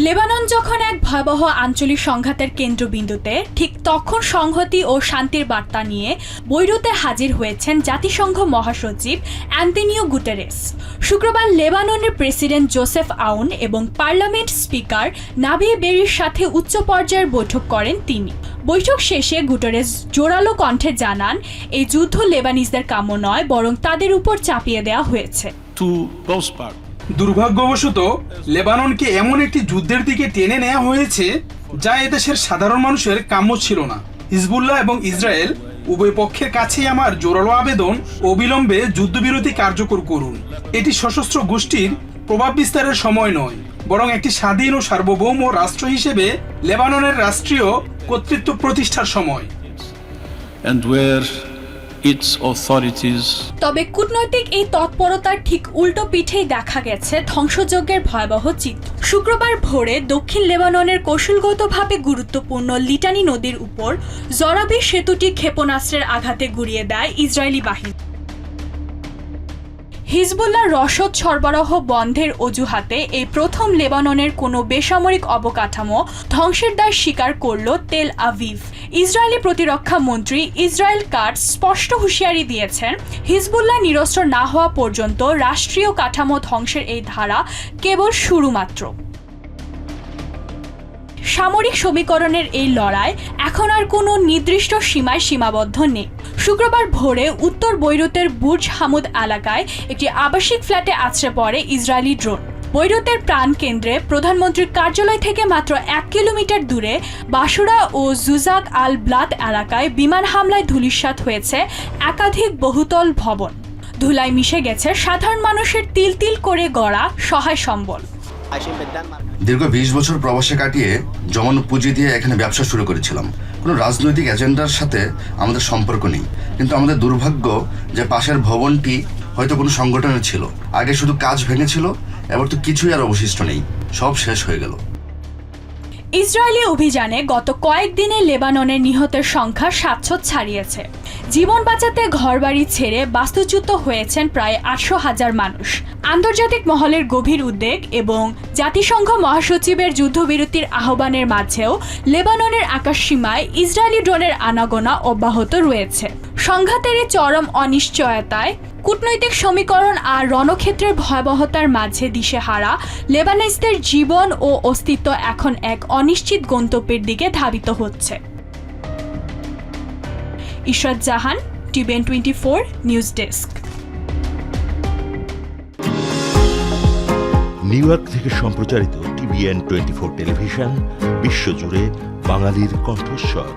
Lebanon যখন এক ভয়াবহ আঞ্চলিক সংঘাতের কেন্দ্রবিন্দুতে, ঠিক তখন সংহতি ও শান্তির বার্তা নিয়ে বৈরুতে হাজির হয়েছেন জাতিসংঘ মহাসচিব অ্যান্তোনিও গুতেরেস। শুক্রবার লেবাননের প্রেসিডেন্ট জোসেফ আউন এবং পার্লামেন্ট স্পিকার নাভি বেরির সাথে উচ্চ পর্যায়ের বৈঠক করেন তিনি। বৈঠক শেষে গুতেরেস জোরালো কণ্ঠে জানান, এই যুদ্ধ লেবানিজদের কাম্য নয়, বরং তাদের উপর চাপিয়ে দেওয়া হয়েছে। দুর্ভাগ্যবশত লেবাননকে এমন একটি যুদ্ধের দিকে টেনে নেওয়া হয়েছে যা এদেশের সাধারণ মানুষের কাম্য ছিল না। হিজবুল্লাহ এবং ইসরায়েল উভয় পক্ষের কাছেই আমার জোরালো আবেদন, অবিলম্বে যুদ্ধবিরতি কার্যকর করুন। এটি সশস্ত্র গোষ্ঠীর প্রভাব বিস্তারের সময় নয়, বরং একটি স্বাধীন ও সার্বভৌম রাষ্ট্র হিসেবে লেবাননের রাষ্ট্রীয় কর্তৃত্ব প্রতিষ্ঠার সময়। তবে কূটনৈতিক এই তৎপরতার ঠিক উল্টো পিঠেই দেখা গেছে ধ্বংসযজ্ঞের ভয়াবহ চিত্র। শুক্রবার ভোরে দক্ষিণ লেবাননের কৌশলগতভাবে গুরুত্বপূর্ণ লিটানি নদীর উপর জরাবি সেতুটি ক্ষেপণাস্ত্রের আঘাতে গুঁড়িয়ে দেয় ইসরায়েলি বাহিনী। হিজবুল্লাহ রসদ সরবরাহ বন্ধের অজুহাতে এই প্রথম লেবাননের কোনো বেসামরিক অবকাঠামো ধ্বংসের দায় স্বীকার করল তেল আভিভ। ইসরায়েলি প্রতিরক্ষা মন্ত্রী ইসরায়েল কাটজ স্পষ্ট হুঁশিয়ারি দিয়েছেন, হিজবুল্লাহ নিরস্ত্র না হওয়া পর্যন্ত রাষ্ট্রীয় কাঠামো ধ্বংসের এই ধারা কেবল শুরু মাত্র। সামরিক সমীকরণের এই লড়াই এখন আর কোনো নির্দিষ্ট সীমায় সীমাবদ্ধ নেই। শুক্রবার ভোরে উত্তর বৈরুতের বুর্জ হামুদ এলাকায় একটি আবাসিক ফ্ল্যাটে আছড়ে পড়ে ইসরায়েলি ড্রোন। বৈরুতের প্রাণকেন্দ্রে প্রধানমন্ত্রীর কার্যালয় থেকে মাত্র 1 কিলোমিটার দূরে বাসুরা ও জুজাক আল ব্লাদ এলাকায় বিমান হামলায় ধূলিসাৎ হয়েছে একাধিক বহুতল ভবন। ধুলায় মিশে গেছে সাধারণ মানুষের তিল তিল করে গড়া সহায় সম্বল। দীর্ঘ 20 বছর প্রবাসে কাটিয়ে জমানো পুঁজি দিয়ে এখানে ব্যবসা শুরু করেছিলাম। কোনো রাজনৈতিক এজেন্ডার সাথে আমাদের সম্পর্ক নেই, কিন্তু আমাদের দুর্ভাগ্য যে পাশের ভবনটি হয়তো কোনো সংগঠনের ছিল। আগে শুধু কাজ ভেঙেছিল, এবার তো কিছুই আর অবশিষ্ট নেই, সব শেষ হয়ে গেল। ইসরায়েলি অভিযানে গত কয়েকদিনে লেবাননের নিহতের সংখ্যা 700 ছাড়িয়েছে। জীবন বাঁচাতে ঘরবাড়ি ছেড়ে বাস্তুচ্যুত হয়েছেন প্রায় 800,000 মানুষ। আন্তর্জাতিক মহলের গভীর উদ্বেগ এবং জাতিসংঘ মহাসচিবের যুদ্ধবিরতির আহ্বানের মাঝেও লেবাননের আকাশসীমায় ইসরায়েলি ড্রোনের আনাগোনা অব্যাহত রয়েছে। সংঘাতের এই চরম অনিশ্চয়তায় কূটনৈতিক সমীকরণ আর রণক্ষেত্রের ভয়াবহতার মাঝে দিশেহারা লেবানিজদের জীবন ও অস্তিত্ব এখন এক অনিশ্চিত গন্তব্যের দিকে ধাবিত হচ্ছে। Ishrat Jahan, TVN 24 news desk. New York থেকে সম্প্রচারিত টিভিএন 24 টেলিভিশন বিশ্বজুড়ে বাঙালির কণ্ঠস্বর।